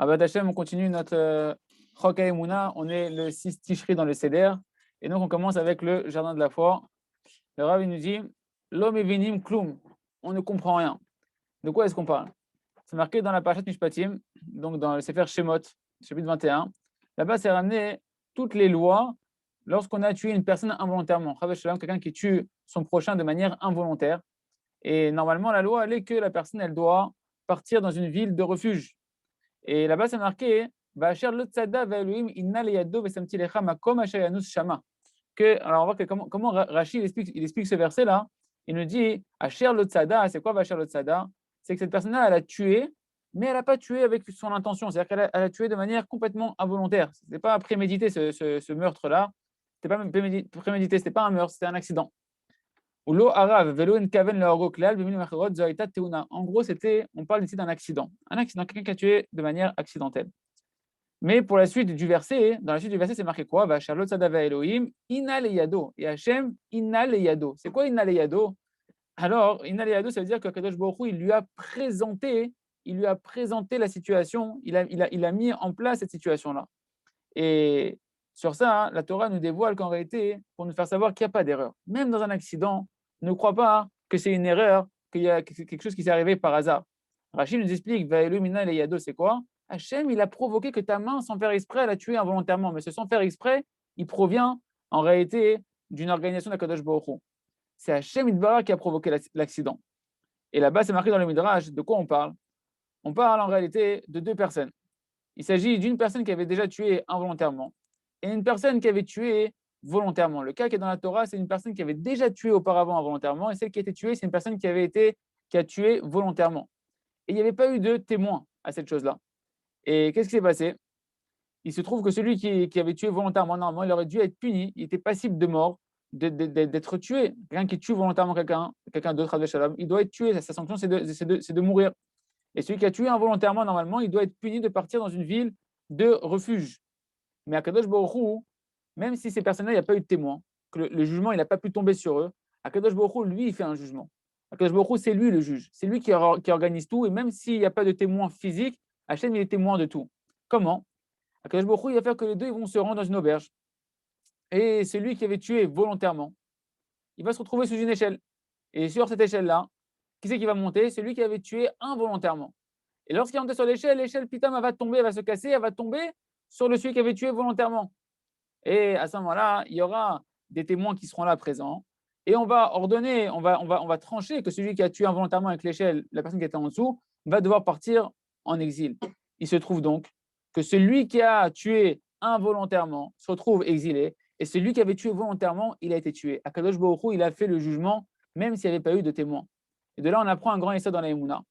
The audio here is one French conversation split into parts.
Abad Hashem, on continue notre Chok HaEmuna. On est le 6 Tishri dans le Seder. Et donc, on commence avec le jardin de la foi. Le Rav, il nous dit L'homme evinim klum. On ne comprend rien. De quoi est-ce qu'on parle? C'est marqué dans la Parashat Mishpatim, donc dans le Sefer Shemot, chapitre 21. Là-bas, c'est ramené toutes les lois lorsqu'on a tué une personne involontairement. Chav Shalom, quelqu'un qui tue son prochain de manière involontaire. Et normalement, la loi, elle est que la personne, elle doit partir dans une ville de refuge. Et là-bas, c'est marqué alors, on voit que comment Rachid il explique ce verset-là. Il nous dit Asher le tzada, c'est quoi Vacher le tzada? C'est que cette personne-là, elle a tué, mais elle n'a pas tué avec son intention. C'est-à-dire qu'elle a tué de manière complètement involontaire. Ce n'était pas prémédité, ce meurtre-là. Ce n'était pas prémédité, ce n'était pas un meurtre, c'était un accident. En gros, on parle ici d'un accident. Un accident, quelqu'un qui a tué de manière accidentelle. Mais pour la suite du verset, dans la suite du verset, c'est marqué quoi? Va Charlotte Sadava Elohim, Inna Yado. Et Hachem, Inna Yado. C'est quoi Inna Yado? Alors, Inna Yado, ça veut dire que Kadosh Baruch Hu, il lui a présenté la situation, il a mis en place cette situation-là. Et sur ça, la Torah nous dévoile qu'en réalité, pour nous faire savoir qu'il n'y a pas d'erreur. Même dans un accident, ne crois pas que c'est une erreur, qu'il y a quelque chose qui s'est arrivé par hasard. Rachid nous explique, Va'elumina le yado, c'est quoi? Hachem, il a provoqué que ta main, sans faire exprès, elle a tué involontairement. Mais ce sans faire exprès, il provient en réalité d'une organisation d'Akadosh Baruch Hu. C'est Hachem Idbara qui a provoqué l'accident. Et là-bas, c'est marqué dans le Midrash, de quoi on parle? On parle en réalité de deux personnes. Il s'agit d'une personne qui avait déjà tué involontairement et une personne qui avait tué volontairement. Le cas qui est dans la Torah, c'est une personne qui avait déjà tué auparavant involontairement, et celle qui a été tuée, c'est une personne qui a tué volontairement. Et il n'y avait pas eu de témoin à cette chose-là. Et qu'est-ce qui s'est passé? Il se trouve que celui qui avait tué volontairement, normalement, il aurait dû être puni, il était passible de mort, d'être tué. Quelqu'un qui tue volontairement quelqu'un d'autre, il doit être tué. Sa sanction, c'est de mourir. Et celui qui a tué involontairement, normalement, il doit être puni de partir dans une ville de refuge. Mais à Kadosh Baruch Hu, même si ces personnes-là, il n'y a pas eu de témoin, que le jugement, il n'a pas pu tomber sur eux, Akadosh Baruch Hu, lui, il fait un jugement. Akadosh Baruch Hu, c'est lui le juge. C'est lui qui organise tout. Et même s'il n'y a pas de témoin physique, Hachem, il est témoin de tout. Comment? Akadosh Baruch Hu, il va faire que les deux ils vont se rendre dans une auberge. Et celui qui avait tué volontairement, il va se retrouver sous une échelle. Et sur cette échelle-là, qui c'est qui va monter? Celui qui avait tué involontairement. Et lorsqu'il est monté sur l'échelle, Pitam, elle va tomber, elle va se casser, elle va tomber sur celui qui avait tué volontairement. Et à ce moment-là, il y aura des témoins qui seront là présents. Et on va ordonner, on va trancher que celui qui a tué involontairement avec l'échelle, la personne qui était en dessous, va devoir partir en exil. Il se trouve donc que celui qui a tué involontairement se retrouve exilé, et celui qui avait tué volontairement, il a été tué. Akadosh Baruch Hu, il a fait le jugement, même s'il n'y avait pas eu de témoins. Et de là, on apprend un grand essai dans la Emouna.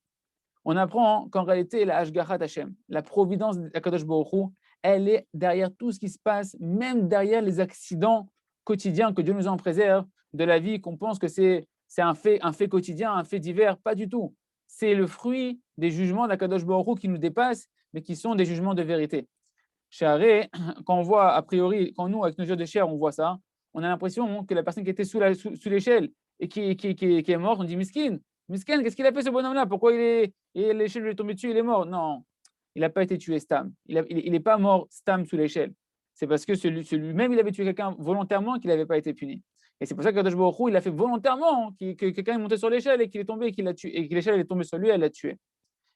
On apprend qu'en réalité, la Hashgarat Hashem, la providence d'Akadosh Baruch Hu, elle est derrière tout ce qui se passe, même derrière les accidents quotidiens que Dieu nous en préserve de la vie, qu'on pense que c'est un fait quotidien, un fait divers. Pas du tout. C'est le fruit des jugements d'Akadosh Baruch Hu qui nous dépassent, mais qui sont des jugements de vérité. Charé, quand on voit, a priori, quand nous, avec nos yeux de chair, on voit ça, on a l'impression que la personne qui était sous l'échelle et qui est morte, on dit Miskin, Miskin, qu'est-ce qu'il a fait ce bonhomme-là? Pourquoi l'échelle lui est tombée dessus, il est mort? Non, il n'a pas été tué Stam. Il n'est pas mort Stam sous l'échelle. C'est parce que celui-même, il avait tué quelqu'un volontairement qu'il n'avait pas été puni. Et c'est pour ça que Kadosh Baruch Hu, il a fait volontairement que quelqu'un est monté sur l'échelle et qu'il est tombé et qu'il l'a tué, et que l'échelle est tombée sur lui et elle l'a tué.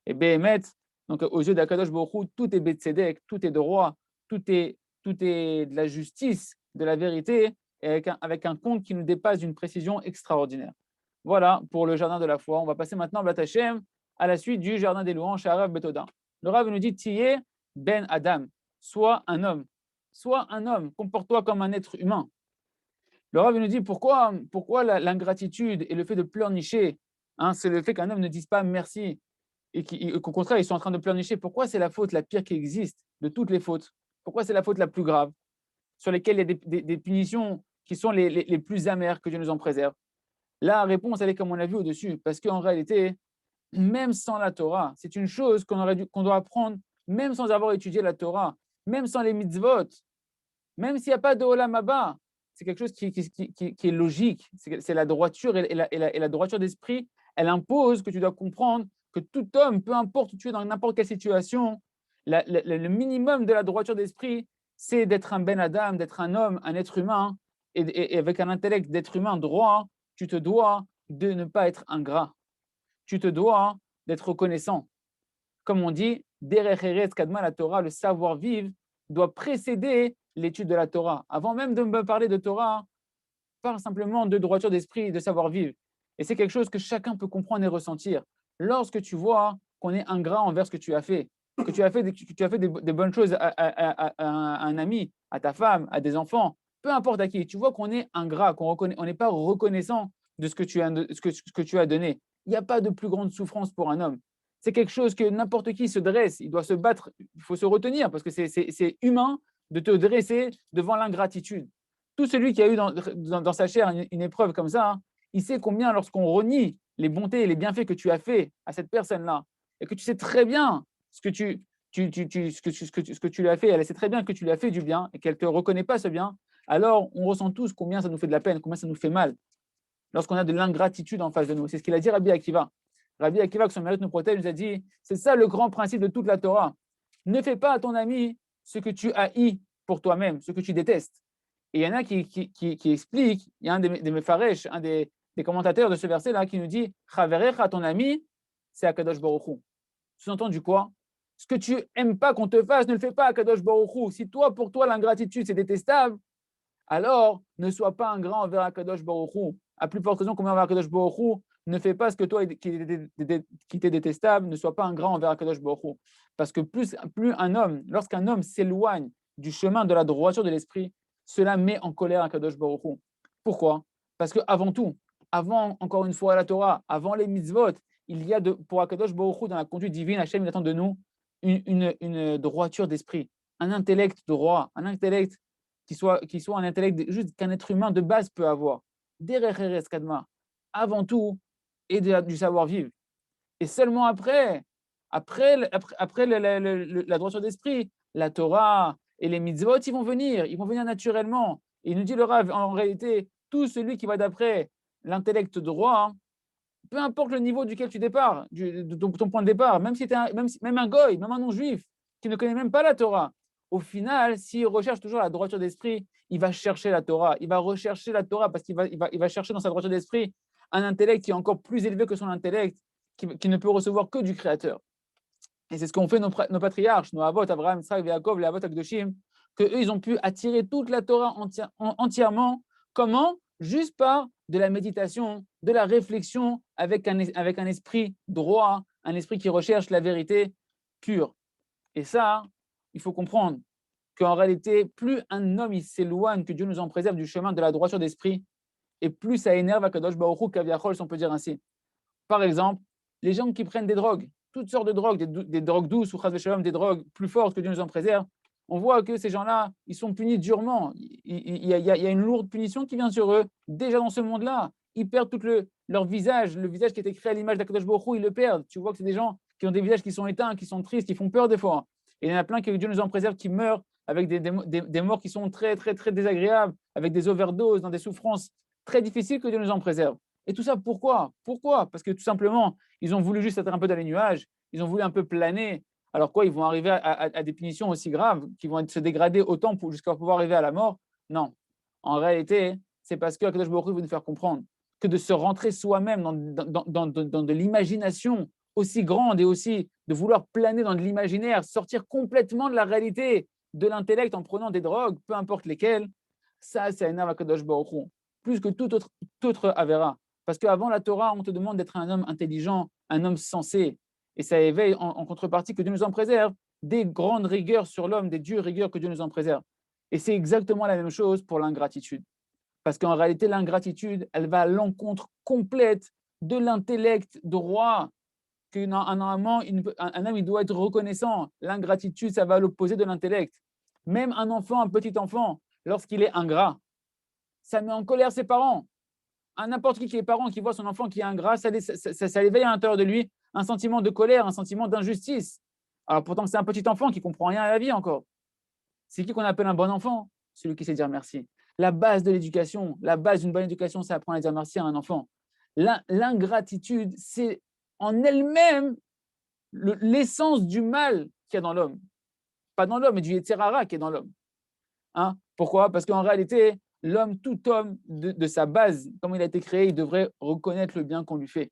Et Béhémet, donc aux yeux d'Akadosh Baruch Hu, tout est Betsedek, tout est droit, tout est de la justice, de la vérité, et avec un compte qui nous dépasse d'une précision extraordinaire. Voilà pour le jardin de la foi. On va passer maintenant à Hashem, à la suite du jardin des louanges, chez Rav Betoda. Le Rav nous dit Tiye ben Adam, sois un homme, comporte-toi comme un être humain. Le Rav nous dit pourquoi l'ingratitude et le fait de pleurnicher, c'est le fait qu'un homme ne dise pas merci et qu'au contraire, ils sont en train de pleurnicher. Pourquoi c'est la faute la pire qui existe de toutes les fautes? Pourquoi c'est la faute la plus grave, sur lesquelles il y a des punitions qui sont les plus amères que Dieu nous en préserve? La réponse, elle est comme on l'a vu au-dessus, parce qu'en réalité, même sans la Torah, c'est une chose qu'on doit apprendre, même sans avoir étudié la Torah, même sans les mitzvot, même s'il n'y a pas de Olam Haba, c'est quelque chose qui est logique, c'est la droiture et la droiture d'esprit, elle impose que tu dois comprendre que tout homme, peu importe où tu es dans n'importe quelle situation, Le minimum de la droiture d'esprit, c'est d'être un Ben Adam, d'être un homme, un être humain, et avec un intellect d'être humain droit, tu te dois de ne pas être ingrat. Tu te dois d'être reconnaissant. Comme on dit, Derech Eretz Kadma la Torah, le savoir-vivre, doit précéder l'étude de la Torah. Avant même de me parler de Torah, parle simplement de droiture d'esprit, de savoir-vivre. Et c'est quelque chose que chacun peut comprendre et ressentir. Lorsque tu vois qu'on est ingrat envers ce que tu as fait, que tu as fait des bonnes choses à un ami, à ta femme, à des enfants, peu importe à qui, tu vois qu'on est ingrat, on n'est pas reconnaissant de ce que tu as donné. Il n'y a pas de plus grande souffrance pour un homme. C'est quelque chose que n'importe qui se dresse, il doit se battre, il faut se retenir parce que c'est humain de te dresser devant l'ingratitude. Tout celui qui a eu dans sa chair une épreuve comme ça, hein, il sait combien lorsqu'on renie les bontés et les bienfaits que tu as fait à cette personne-là, et que tu sais très bien ce que ce que tu lui as fait, elle sait très bien que tu lui as fait du bien et qu'elle ne te reconnaît pas ce bien, alors on ressent tous combien ça nous fait de la peine, combien ça nous fait mal lorsqu'on a de l'ingratitude en face de nous. C'est ce qu'il a dit Rabbi Akiva. Rabbi Akiva, que son mérite nous protège, nous a dit, c'est ça le grand principe de toute la Torah. Ne fais pas à ton ami ce que tu haïs pour toi-même, ce que tu détestes. Et il y en a qui expliquent, il y a un des Mefaresh, un des commentateurs de ce verset-là qui nous dit Chaverecha, ton ami, c'est Akadosh Baruch Hu. Sous-entendu quoi? Ce que tu n'aimes pas qu'on te fasse, ne le fais pas à Akadosh Baruch Hu. Si toi, pour toi, l'ingratitude, c'est détestable, alors ne sois pas ingrat envers Akadosh Baruch Hu. À plus forte raison qu'envers Akadosh Baruch Hu, ne fais pas ce que toi qui t'est détestable, ne sois pas ingrat envers Akadosh Baruch Hu. Parce que plus un homme, lorsqu'un homme s'éloigne du chemin de la droiture de l'esprit, cela met en colère Akadosh Baruch Hu. Pourquoi? Parce qu'avant tout, avant, encore une fois, la Torah, avant les mitzvot, il y a pour Akadosh Baruch Hu, dans la conduite divine, Hachem, il attend de nous une droiture d'esprit, un intellect droit, un intellect qui soit un intellect juste qu'un être humain de base peut avoir. Derech Eretz Kadma, avant tout, et du savoir-vivre. Et seulement après la droiture d'esprit, la Torah et les mitzvot, ils vont venir naturellement. Et il nous dit le Rav, en réalité, tout celui qui va d'après l'intellect droit, peu importe le niveau duquel tu départs, de ton point de départ, même si même un goy, même un non-juif, qui ne connaît même pas la Torah, au final, s'il recherche toujours la droiture d'esprit, il va chercher la Torah, il va rechercher la Torah parce qu'il va chercher dans sa droiture d'esprit un intellect qui est encore plus élevé que son intellect, qui ne peut recevoir que du Créateur. Et c'est ce qu'ont fait nos patriarches, nos avot, Abraham, Isaac, Yaakov, les avot Akdoshim, qu'eux, ils ont pu attirer toute la Torah entièrement. Comment? Juste par de la méditation, de la réflexion avec un esprit droit, un esprit qui recherche la vérité pure. Et ça, il faut comprendre qu'en réalité, plus un homme il s'éloigne, que Dieu nous en préserve du chemin de la droiture d'esprit, et plus ça énerve Akadosh Baruch Hu Kaviachol, si on peut dire ainsi. Par exemple, les gens qui prennent des drogues, toutes sortes de drogues, des drogues douces ou chas v'shalom, des drogues plus fortes que Dieu nous en préserve, on voit que ces gens-là, ils sont punis durement. Il y a une lourde punition qui vient sur eux, déjà dans ce monde-là. Ils perdent tout leur visage, le visage qui était créé à l'image d'Akadosh Baruch Hu, ils le perdent. Tu vois que c'est des gens qui ont des visages qui sont éteints, qui sont tristes, qui font peur des fois. Et il y en a plein que Dieu nous en préserve qui meurent avec des morts qui sont très, très, très désagréables, avec des overdoses, dans des souffrances très difficiles que Dieu nous en préserve. Et tout ça, pourquoi? Pourquoi? Parce que tout simplement, ils ont voulu juste être un peu dans les nuages, ils ont voulu un peu planer. Alors quoi, ils vont arriver à des punitions aussi graves, qui vont se dégrader autant jusqu'à pouvoir arriver à la mort? Non. En réalité, c'est parce que Akadosh Baruch Hu veut nous faire comprendre que de se rentrer soi-même dans de l'imagination aussi grande et aussi de vouloir planer dans de l'imaginaire, sortir complètement de la réalité, de l'intellect en prenant des drogues, peu importe lesquelles, ça, c'est un Akadosh Baruch Hu, plus que tout autre avéra. Parce qu'avant la Torah, on te demande d'être un homme intelligent, un homme sensé. Et ça éveille en contrepartie que Dieu nous en préserve des grandes rigueurs sur l'homme, des dures rigueurs que Dieu nous en préserve. Et c'est exactement la même chose pour l'ingratitude. Parce qu'en réalité, l'ingratitude, elle va à l'encontre complète de l'intellect droit. Que normalement, un homme il doit être reconnaissant. L'ingratitude, ça va à l'opposé de l'intellect. Même un enfant, un petit enfant, lorsqu'il est ingrat, ça met en colère ses parents. N'importe qui est parent qui voit son enfant qui est ingrat, ça éveille à l'intérieur de lui un sentiment de colère, un sentiment d'injustice. Alors pourtant, c'est un petit enfant qui ne comprend rien à la vie encore. C'est qui qu'on appelle un bon enfant? Celui qui sait dire merci. La base de l'éducation, la base d'une bonne éducation, c'est apprendre à dire merci à un enfant. L'ingratitude, c'est en elle-même l'essence du mal qu'il y a dans l'homme. pas dans l'homme, mais du Yetzer Hara qui est dans l'homme. Hein? Pourquoi? Parce qu'en réalité, l'homme, tout homme de sa base, comme il a été créé, il devrait reconnaître le bien qu'on lui fait.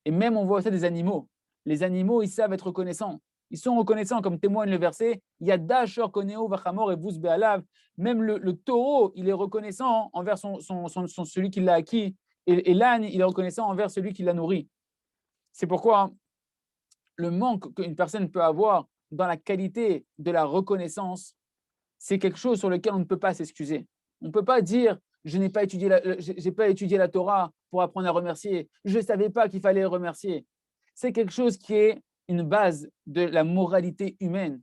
Et même, on voit ça des animaux. Les animaux, ils savent être reconnaissants. Ils sont reconnaissants, comme témoigne le verset. Yada shor koneo vachamor et bous be'alav. Même le taureau, il est reconnaissant envers celui qui l'a acquis. Et l'âne, il est reconnaissant envers celui qui l'a nourri. C'est pourquoi le manque qu'une personne peut avoir dans la qualité de la reconnaissance, c'est quelque chose sur lequel on ne peut pas s'excuser. On ne peut pas dire je n'ai pas étudié la Torah pour apprendre à remercier. Je ne savais pas qu'il fallait remercier. C'est quelque chose qui est une base de la moralité humaine.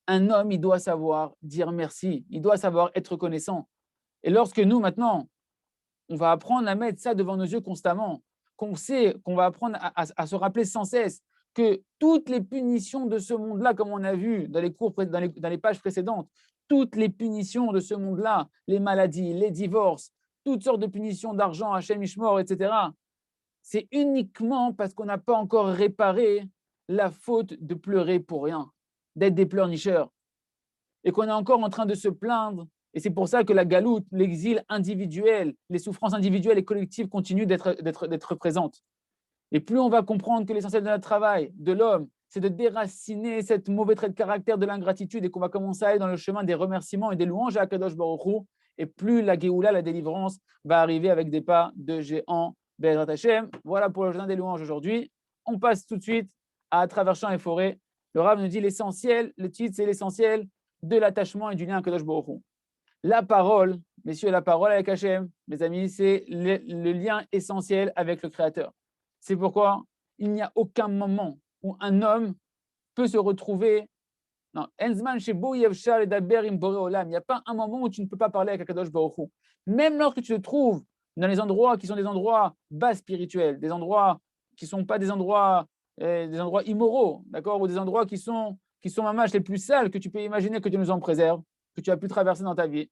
Un homme, il doit savoir dire merci. Il doit savoir être reconnaissant. Et lorsque nous, maintenant, on va apprendre à mettre ça devant nos yeux constamment, qu'on sait, qu'on va apprendre à se rappeler sans cesse que toutes les punitions de ce monde-là, comme on a vu dans les cours, dans les pages précédentes, toutes les punitions de ce monde-là, les maladies, les divorces, toutes sortes de punitions d'argent, Hachem Ishmor, etc., c'est uniquement parce qu'on n'a pas encore réparé la faute de pleurer pour rien, d'être des pleurnicheurs, et qu'on est encore en train de se plaindre. Et c'est pour ça que la galoute, l'exil individuel, les souffrances individuelles et collectives continuent d'être présentes. Et plus on va comprendre que l'essentiel de notre travail, de l'homme, c'est de déraciner cette mauvais trait de caractère de l'ingratitude et qu'on va commencer à aller dans le chemin des remerciements et des louanges à Akadosh Baruch Hu, et plus la Géoula, la délivrance, va arriver avec des pas de géant. Be'ezrat Hashem. Voilà pour le journal des louanges aujourd'hui. On passe tout de suite à travers champs et forêts. Le Rav nous dit l'essentiel, le titre, c'est l'essentiel de l'attachement et du lien à Akadosh Baruch Hu. La parole, messieurs, la parole avec Hachem, mes amis, c'est le lien essentiel avec le Créateur. C'est pourquoi il n'y a aucun moment où un homme peut se retrouver. Non, Enzman chez Bouyevchar et Daber im Boréolam. Il n'y a pas un moment où tu ne peux pas parler avec Akadosh Baruch Hu. Même lorsque tu te trouves dans les endroits qui sont des endroits bas spirituels, des endroits qui ne sont pas des endroits immoraux, d'accord, ou des endroits qui sont mamash les plus sales que tu peux imaginer, que Dieu nous en préserve, que tu as pu traverser dans ta vie.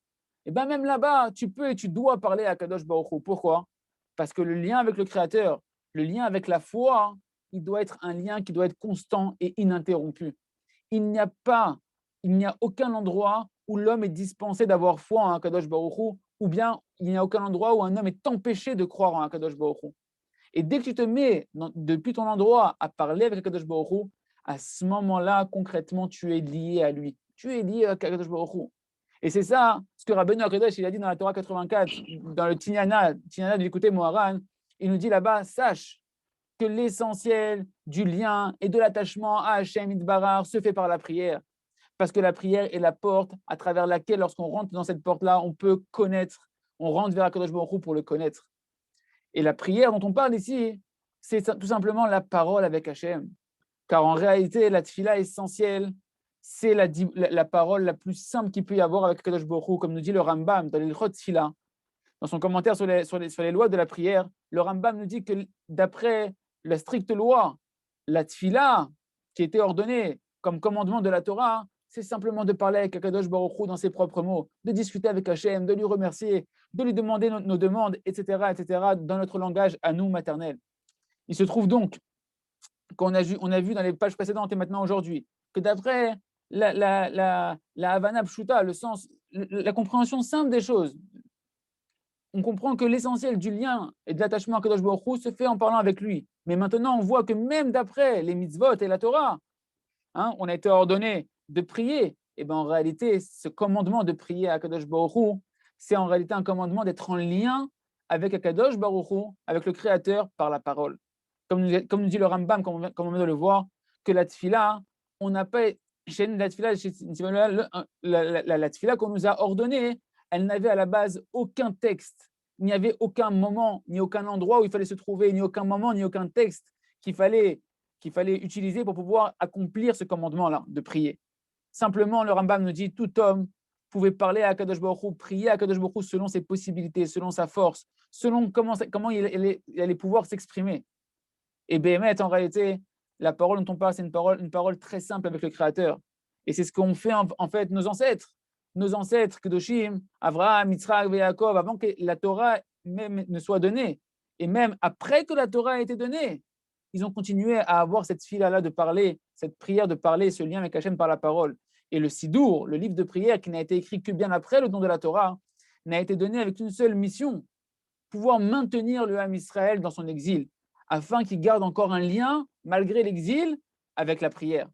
Et bien même là-bas, tu peux et tu dois parler à Akadosh Baruch Hu. Pourquoi? Parce que le lien avec le Créateur, le lien avec la foi, il doit être un lien qui doit être constant et ininterrompu. Il n'y a aucun endroit où l'homme est dispensé d'avoir foi en Akadosh Baruch Hu, ou bien il n'y a aucun endroit où un homme est empêché de croire en Akadosh Baruch Hu. Et dès que tu te mets depuis ton endroit à parler avec Akadosh Baruch Hu, à ce moment-là, concrètement, tu es lié à lui. Tu es lié à Akadosh Baruch Hu. Et c'est ça ce que Rabbeinu Akadosh il a dit dans la Torah 84, dans le Tignana de l'écouter Moharan. Il nous dit là-bas, sache que l'essentiel du lien et de l'attachement à Hachem Itbarar se fait par la prière. Parce que la prière est la porte à travers laquelle, lorsqu'on rentre dans cette porte-là, on peut connaître, on rentre vers Akadosh Baruch Hu pour le connaître. Et la prière dont on parle ici, c'est tout simplement la parole avec Hachem. Car en réalité, la tfila essentielle, c'est la parole la plus simple qu'il peut y avoir avec Akadosh Baruch Hu, comme nous dit le Rambam dans l'Ilchot Tfila. Dans son commentaire sur les lois de la prière, le Rambam nous dit que d'après la stricte loi, la tfila qui était ordonnée comme commandement de la Torah, c'est simplement de parler avec Akadosh Baruch Hu dans ses propres mots, de discuter avec Hachem, de lui remercier, de lui demander nos demandes, etc., dans notre langage à nous maternel. Il se trouve donc qu'on a vu dans les pages précédentes et maintenant aujourd'hui, que d'après la Havana Pshuta, le sens, la compréhension simple des choses, on comprend que l'essentiel du lien et de l'attachement à Kadosh Baruch Hu se fait en parlant avec lui. Mais maintenant, on voit que même d'après les mitzvot et la Torah, on a été ordonné de prier. Et bien en réalité, ce commandement de prier à Kadosh Baruch Hu, c'est en réalité un commandement d'être en lien avec Akadosh Baruch Hu, avec le Créateur, par la parole. Comme nous dit le Rambam, comme on vient de le voir, que la tfila, on n'a pas, la tfila qu'on nous a ordonnée, elle n'avait à la base aucun texte. Il n'y avait aucun moment, ni aucun endroit où il fallait se trouver, ni aucun moment, ni aucun texte qu'il fallait utiliser pour pouvoir accomplir ce commandement-là de prier. Simplement, le Rambam nous dit, tout homme pouvait parler à Akadosh Baruch Hu, prier à Akadosh Baruch Hu selon ses possibilités, selon sa force, selon comment il allait pouvoir s'exprimer. Et Béhémet, en réalité, la parole dont on parle, c'est une parole très simple avec le Créateur. Et c'est ce qu'ont fait en fait nos ancêtres, Kedoshim, Avraham, Yitzhak, Yaakov, avant que la Torah même ne soit donnée. Et même après que la Torah a été donnée, ils ont continué à avoir cette fila-là de parler, cette prière de parler, ce lien avec Hachem par la parole. Et le Sidour, le livre de prière qui n'a été écrit que bien après le don de la Torah, n'a été donné avec une seule mission, pouvoir maintenir le Ham Israël dans son exil, afin qu'il garde encore un lien, malgré l'exil, avec la prière.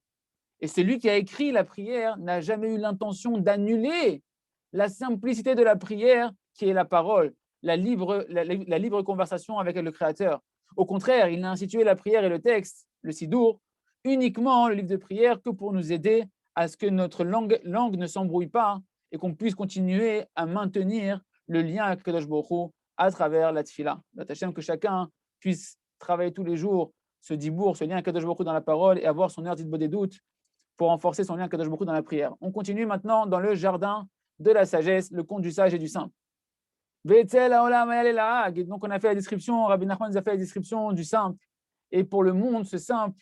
Et celui qui a écrit la prière n'a jamais eu l'intention d'annuler la simplicité de la prière qui est la parole, la libre conversation avec le Créateur. Au contraire, il n'a institué la prière et le texte, le Sidour, uniquement le livre de prière que pour nous aider à ce que notre langue ne s'embrouille pas et qu'on puisse continuer à maintenir le lien avec Kadosh Baruch Hu à travers la tfila. Que chacun puisse travailler tous les jours ce dibour, ce lien avec Kadosh Baruch Hu dans la parole et avoir son heure d'Itbo des doutes pour renforcer son lien avec Kadosh Baruch Hu dans la prière. On continue maintenant dans le jardin de la sagesse, le conte du sage et du simple. Donc on a fait la description, Rabbi Nachman nous a fait la description du simple. Et pour le monde, ce simple,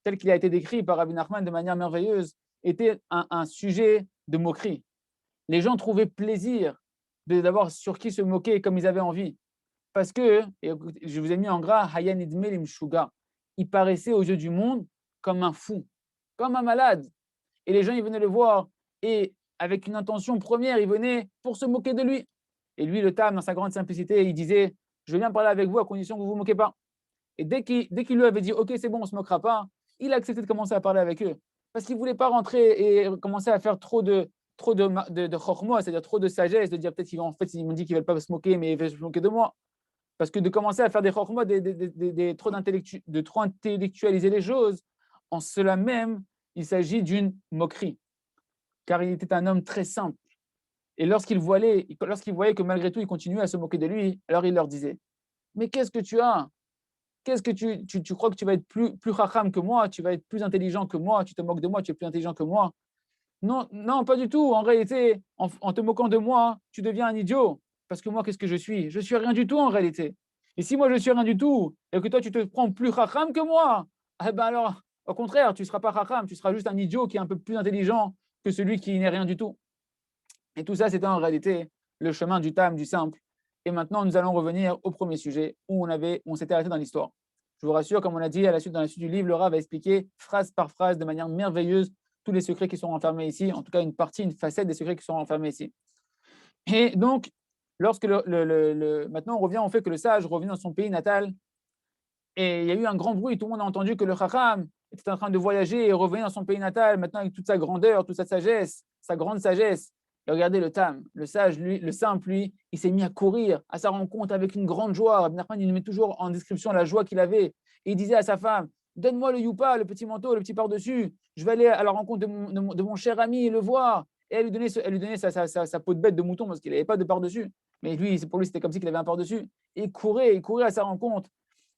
tel qu'il a été décrit par Rabbi Nachman de manière merveilleuse, était un sujet de moquerie. Les gens trouvaient plaisir d'avoir sur qui se moquer comme ils avaient envie. Parce que, et je vous ai mis en gras, Hayan Idmel Imshuga, il paraissait aux yeux du monde comme un fou, comme un malade. Et les gens, ils venaient le voir, et avec une intention première, ils venaient pour se moquer de lui. Et lui, le Tam, dans sa grande simplicité, il disait, je viens parler avec vous à condition que vous ne vous moquez pas. Et dès qu'il lui avait dit, OK, c'est bon, on ne se moquera pas, il a accepté de commencer à parler avec eux. Parce qu'il ne voulait pas rentrer et commencer à faire trop de chorma, c'est-à-dire trop de sagesse, de dire peut-être qu'ils ils m'ont dit qu'ils ne veulent pas se moquer, mais ils veulent se moquer de moi. Parce que de commencer à faire des chorma, de trop intellectualiser les choses, en cela même, il s'agit d'une moquerie. Car il était un homme très simple. Et lorsqu'il voyait que malgré tout, il continuait à se moquer de lui, alors il leur disait, mais qu'est-ce que tu as? Qu'est-ce que tu crois que tu vas être plus chacham que moi, tu vas être plus intelligent que moi, tu te moques de moi, tu es plus intelligent que moi? Non, non, pas du tout. En réalité, en te moquant de moi, tu deviens un idiot. Parce que moi, qu'est-ce que je suis? Je suis rien du tout en réalité. Et si moi, je suis rien du tout, et que toi, tu te prends plus chacham que moi, eh ben alors, au contraire, tu ne seras pas chacham, tu seras juste un idiot qui est un peu plus intelligent que celui qui n'est rien du tout. Et tout ça, c'était en réalité le chemin du tam, du simple. Et maintenant, nous allons revenir au premier sujet où on s'était arrêté dans l'histoire. Je vous rassure, comme on l'a dit dans la suite du livre, le Rav va expliquer phrase par phrase de manière merveilleuse tous les secrets qui sont renfermés ici, en tout cas une partie, une facette des secrets qui sont renfermés ici. Et donc, lorsque maintenant on revient au fait que le sage revient dans son pays natal, et il y a eu un grand bruit, tout le monde a entendu que le Chacham était en train de voyager et revenir dans son pays natal, maintenant avec toute sa grandeur, toute sa sagesse, sa grande sagesse. Et regardez le Tam, le sage, lui, le simple, lui, il s'est mis à courir à sa rencontre avec une grande joie. Rabbi Nachman, il met toujours en description la joie qu'il avait. Et il disait à sa femme, donne-moi le youpa, le petit manteau, le petit par-dessus. Je vais aller à la rencontre de mon cher ami et le voir. Et elle lui donnait sa peau de bête de mouton parce qu'il n'avait pas de par-dessus. Mais lui, pour lui, c'était comme si il avait un par-dessus. Et il courait à sa rencontre.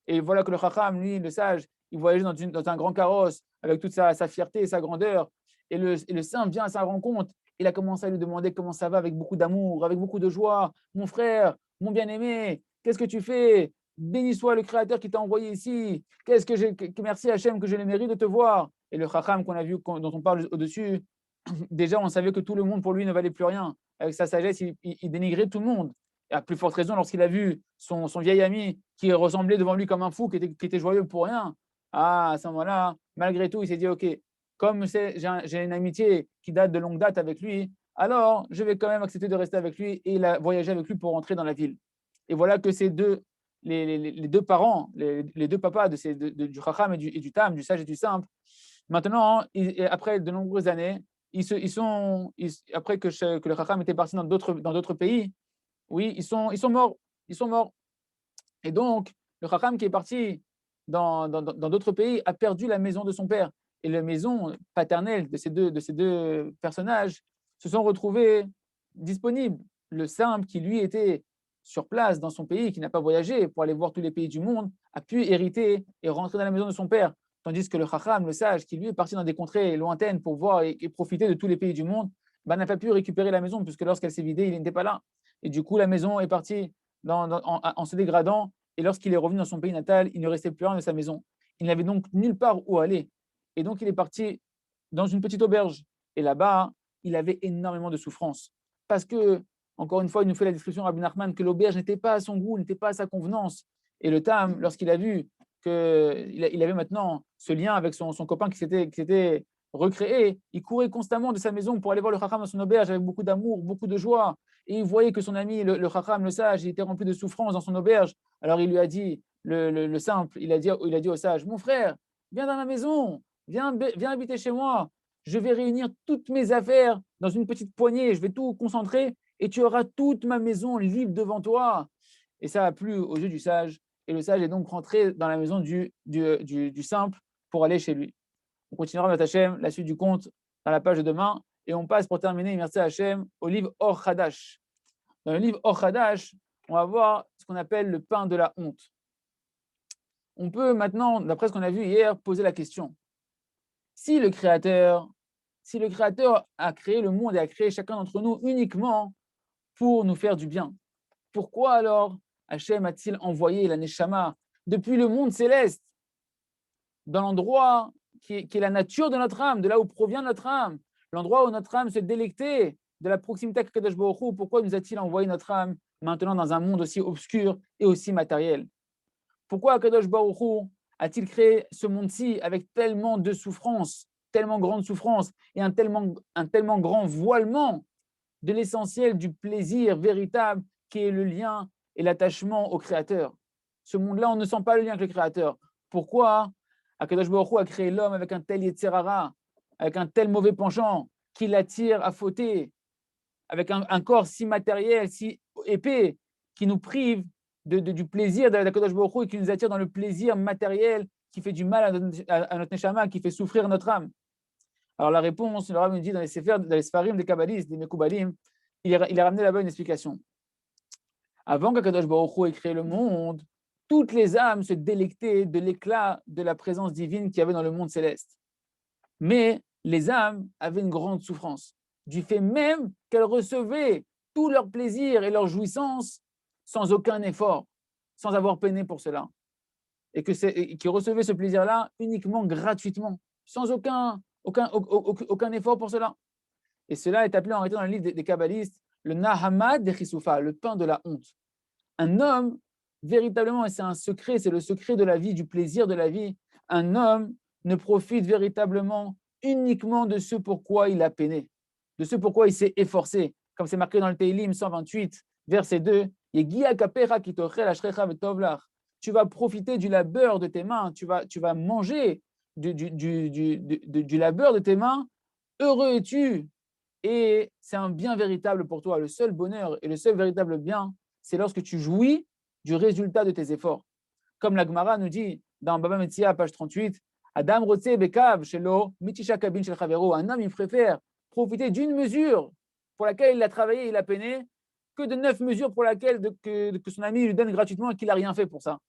Et voilà que le Chacham, lui, le sage, il voyageait dans un grand carrosse avec toute sa fierté et sa grandeur. Et le saint vient à sa rencontre. Il a commencé à lui demander comment ça va avec beaucoup d'amour, avec beaucoup de joie. Mon frère, mon bien-aimé, qu'est-ce que tu fais? Béni soit le Créateur qui t'a envoyé ici. Merci Hachem que j'ai le mérite de te voir. Et le Chacham qu'on a vu, dont on parle au-dessus, déjà on savait que tout le monde pour lui ne valait plus rien. Avec sa sagesse, il dénigrait tout le monde. Et à plus forte raison, lorsqu'il a vu son vieil ami qui ressemblait devant lui comme un fou, qui était joyeux pour rien, à ce moment-là, malgré tout, il s'est dit, OK, comme j'ai une amitié qui date de longue date avec lui, alors je vais quand même accepter de rester avec lui, et il a voyagé avec lui pour rentrer dans la ville. Et voilà que les deux parents, les deux papas du Chacham et du Tam, du sage et du simple, maintenant, après de nombreuses années, après que le Chacham était parti dans d'autres pays, oui, ils sont morts. Ils sont morts. Et donc, le Chacham qui est parti dans d'autres pays a perdu la maison de son père. Et la maison paternelle de ces deux personnages se sont retrouvés disponibles. Le simple, qui lui était sur place dans son pays, qui n'a pas voyagé pour aller voir tous les pays du monde, a pu hériter et rentrer dans la maison de son père. Tandis que le Chacham, le sage, qui lui est parti dans des contrées lointaines pour voir et profiter de tous les pays du monde, n'a pas pu récupérer la maison, puisque lorsqu'elle s'est vidée, il n'était pas là. Et du coup, la maison est partie en se dégradant. Et lorsqu'il est revenu dans son pays natal, il ne restait plus rien de sa maison. Il n'avait donc nulle part où aller. Et donc, il est parti dans une petite auberge. Et là-bas, il avait énormément de souffrance. Parce que, encore une fois, il nous fait la description, Rabbi Nachman, que l'auberge n'était pas à son goût, n'était pas à sa convenance. Et le Tam, lorsqu'il a vu qu'il avait maintenant ce lien avec son copain qui s'était recréé, il courait constamment de sa maison pour aller voir le Chacham dans son auberge avec beaucoup d'amour, beaucoup de joie. Et il voyait que son ami, le Chacham, le sage, il était rempli de souffrance dans son auberge. Alors il lui a dit, le simple, il a dit au sage, mon frère, viens dans ma maison, viens habiter chez moi. Je vais réunir toutes mes affaires dans une petite poignée, je vais tout concentrer et tu auras toute ma maison libre devant toi. Et ça a plu aux yeux du sage. Et le sage est donc rentré dans la maison du simple pour aller chez lui. On continuera avec Hachem, la suite du conte, dans la page de demain. Et on passe pour terminer, merci Hachem, au livre Or Hadash. Dans le livre Or Hadash, on va voir ce qu'on appelle le pain de la honte. On peut maintenant, d'après ce qu'on a vu hier, poser la question. Si le Créateur a créé le monde et a créé chacun d'entre nous uniquement pour nous faire du bien, pourquoi alors Hachem a-t-il envoyé la Neshama depuis le monde céleste, dans l'endroit qui est la nature de notre âme, de là où provient notre âme, l'endroit où notre âme se délectait de la proximité avec Kadosh Baruch Hu, pourquoi nous a-t-il envoyé notre âme maintenant dans un monde aussi obscur et aussi matériel? Pourquoi Kadosh Baruch Hu a-t-il créé ce monde-ci avec tellement de souffrance, tellement grande souffrance et un tellement grand voilement de l'essentiel du plaisir véritable qui est le lien et l'attachement au Créateur? Ce monde-là, on ne sent pas le lien avec le Créateur. Pourquoi Akadosh Baruch Hu a créé l'homme avec un tel Yetzer Hara, avec un tel mauvais penchant qui l'attire à fauter, avec un corps si matériel, si épais, qui nous prive du plaisir d'Akadosh Baruch Hu et qui nous attire dans le plaisir matériel qui fait du mal à notre neshama, qui fait souffrir notre âme? Alors la réponse, le Rav nous dit dans les Sfarim des Kabbalistes, des Mekoubalim, il a ramené là-bas une explication. Avant qu'Akadosh Baruch Hu ait créé le monde, toutes les âmes se délectaient de l'éclat de la présence divine qu'il y avait dans le monde céleste. Mais les âmes avaient une grande souffrance, du fait même qu'elles recevaient tout leur plaisir et leur jouissance sans aucun effort, sans avoir peiné pour cela. Et qu'ils recevaient ce plaisir-là uniquement gratuitement, sans aucun effort pour cela. Et cela est appelé en réalité dans le livre des Kabbalistes le Nahamad de Chisoufa, le pain de la honte. Un homme, véritablement, et c'est un secret, c'est le secret de la vie, du plaisir de la vie, un homme ne profite véritablement uniquement de ce pourquoi il a peiné, de ce pourquoi il s'est efforcé. Comme c'est marqué dans le Teilim 128, verset 2, tu vas profiter du labeur de tes mains, tu vas manger du labeur de tes mains, heureux es-tu, et c'est un bien véritable pour toi. Le seul bonheur et le seul véritable bien, c'est lorsque tu jouis du résultat de tes efforts. Comme la Gemara nous dit dans Baba Metzia, page 38, Adam Rotse Bekav Shelo, Mitisha Kabin Shel Chavero, un homme, il préfère profiter d'une mesure pour laquelle il a travaillé, il a peiné, que de 9 mesures pour laquelle que son ami lui donne gratuitement et qu'il n'a rien fait pour ça.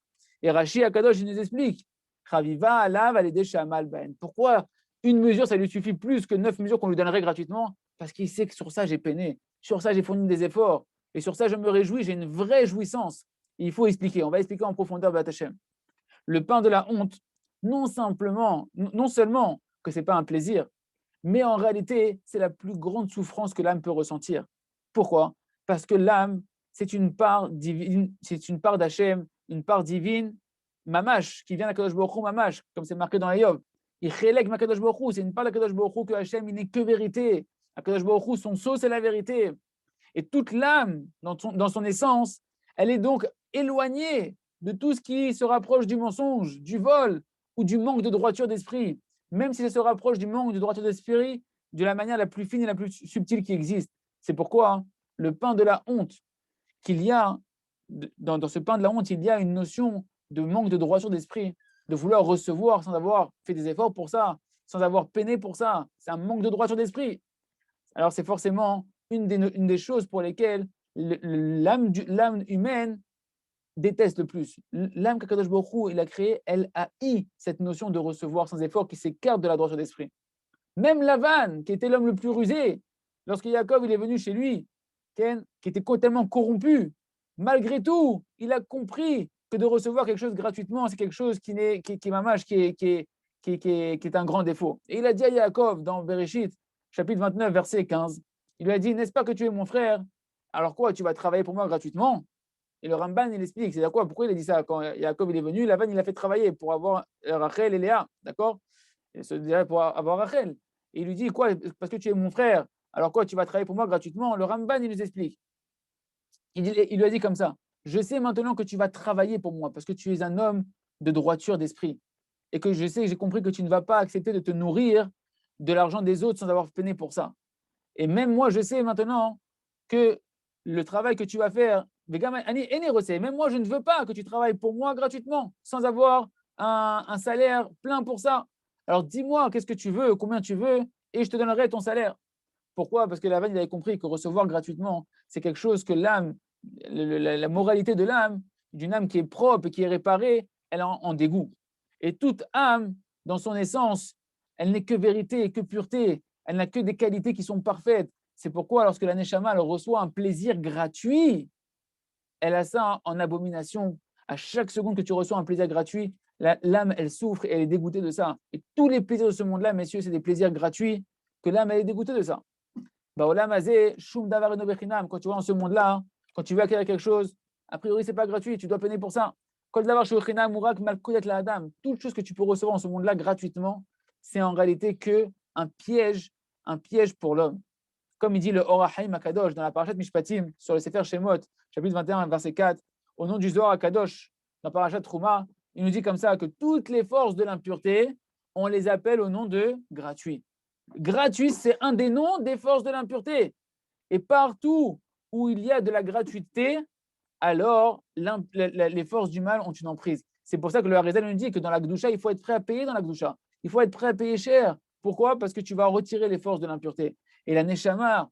Et Rashi Akadosh, il nous explique, Chaviva Alav Alede Shamal Ben. Pourquoi une mesure, ça lui suffit plus que 9 mesures qu'on lui donnerait gratuitement? Parce qu'il sait que sur ça, j'ai peiné, sur ça, j'ai fourni des efforts, et sur ça, je me réjouis, j'ai une vraie jouissance. Et il faut expliquer, on va expliquer en profondeur, B'at Hashem. Le pain de la honte, non seulement que ce n'est pas un plaisir, mais en réalité, c'est la plus grande souffrance que l'âme peut ressentir. Pourquoi? Parce que l'âme, c'est une part divine, c'est une part d'Hachem, une part divine, mamash, qui vient d'Akadosh Baruch Hu, mamash, comme c'est marqué dans Ayov. C'est une part d'Akadosh Baruch Hu que Hachem, il n'est que vérité. Akadosh Baruch Hu, son sceau, c'est la vérité. Et toute l'âme, dans son essence, elle est donc éloignée de tout ce qui se rapproche du mensonge, du vol ou du manque de droiture d'esprit, même si ça se rapproche du manque de droiture d'esprit de la manière la plus fine et la plus subtile qui existe. C'est pourquoi le pain de la honte qu'il y a, dans ce pain de la honte, il y a une notion de manque de droiture d'esprit, de vouloir recevoir sans avoir fait des efforts pour ça, sans avoir peiné pour ça. C'est un manque de droiture d'esprit. Alors c'est forcément une des choses pour lesquelles l'âme humaine déteste le plus. L'âme qu'Akadosh Baruch Hu, il a créée, elle haït cette notion de recevoir sans effort qui s'écarte de la droiture d'esprit. Même Lavan, qui était l'homme le plus rusé, lorsque Yaakov il est venu chez lui, qui était tellement corrompu, malgré tout, il a compris que de recevoir quelque chose gratuitement, c'est quelque chose qui est un grand défaut. Et il a dit à Yaakov dans Bereshit, chapitre 29, verset 15, il lui a dit, n'est-ce pas que tu es mon frère? Alors quoi, tu vas travailler pour moi gratuitement? Et le Ramban, il explique, c'est quoi? Pourquoi il a dit ça? Quand Yaakov il est venu, Lavan, il a fait travailler pour avoir Rachel et Léa, d'accord? Et se dirait pour avoir Rachel. Et il lui dit, quoi, parce que tu es mon frère, alors quoi, tu vas travailler pour moi gratuitement? Le Ramban, il nous explique. Il lui a dit comme ça, je sais maintenant que tu vas travailler pour moi, parce que tu es un homme de droiture d'esprit. Et que je sais, j'ai compris que tu ne vas pas accepter de te nourrir de l'argent des autres sans avoir peiné pour ça. Et même moi, je sais maintenant que le travail que tu vas faire, même moi, je ne veux pas que tu travailles pour moi gratuitement, sans avoir un salaire plein pour ça. Alors dis-moi, qu'est-ce que tu veux, combien tu veux, et je te donnerai ton salaire. Pourquoi? Parce que Lavan, il avait compris que recevoir gratuitement, c'est quelque chose que l'âme, la moralité de l'âme, d'une âme qui est propre et qui est réparée, elle est en dégoût. Et toute âme, dans son essence, elle n'est que vérité et que pureté. Elle n'a que des qualités qui sont parfaites. C'est pourquoi, lorsque la Neshama elle reçoit un plaisir gratuit, elle a ça en abomination. À chaque seconde que tu reçois un plaisir gratuit, l'âme, elle souffre et elle est dégoûtée de ça. Et tous les plaisirs de ce monde-là, messieurs, c'est des plaisirs gratuits que l'âme, elle est dégoûtée de ça. Quand tu vois dans ce monde-là, hein, quand tu veux acquérir quelque chose, a priori, ce n'est pas gratuit, tu dois payer pour ça. Toute chose que tu peux recevoir en ce monde-là gratuitement, c'est en réalité que un piège pour l'homme. Comme il dit le Or HaChaim Akadosh dans la Parashat Mishpatim sur le Sefer Shemot, chapitre 21, verset 4, au nom du Zohar Akadosh, dans Parashat Trouma, il nous dit comme ça que toutes les forces de l'impureté, on les appelle au nom de gratuit. Gratuit, c'est un des noms des forces de l'impureté. Et partout où il y a de la gratuité, alors les forces du mal ont une emprise. C'est pour ça que le Harizal nous dit que dans la Gdusha, il faut être prêt à payer dans la Gdusha. Il faut être prêt à payer cher. Pourquoi? Parce que tu vas retirer les forces de l'impureté. Et la Neshama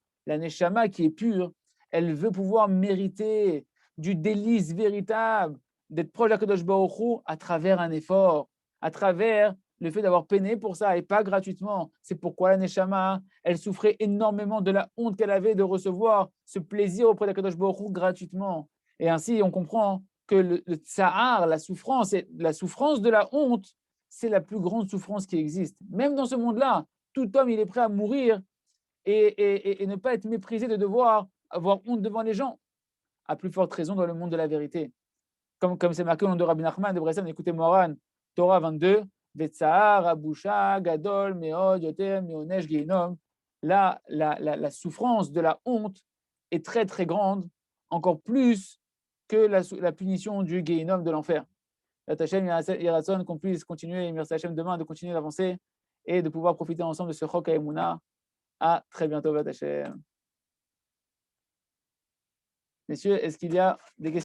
qui est pure, elle veut pouvoir mériter du délice véritable, d'être proche d'Akadosh Baruch Hu à travers un effort, à travers le fait d'avoir peiné pour ça et pas gratuitement. C'est pourquoi la Neshama, elle souffrait énormément de la honte qu'elle avait de recevoir ce plaisir auprès d'Akadosh Baruch Hu gratuitement. Et ainsi, on comprend que le tsahar, la souffrance de la honte, c'est la plus grande souffrance qui existe. Même dans ce monde-là, tout homme, il est prêt à mourir et ne pas être méprisé de devoir avoir honte devant les gens. À plus forte raison dans le monde de la vérité. Comme c'est marqué au nom de Rabbi Nachman de Bressan, écoutez Moran, Torah 22, Vetsahar, Abusha, Gadol, Meod, Yoter, Mionesh, Geinom. Là, la souffrance de la honte est très très grande, encore plus que la punition du Geinom de l'enfer. Hachem, Yeratzon, qu'on puisse continuer, merci Hachem demain, de continuer d'avancer et de pouvoir profiter ensemble de ce Chok HaEmuna. À très bientôt, Hachem. Messieurs, est-ce qu'il y a des questions?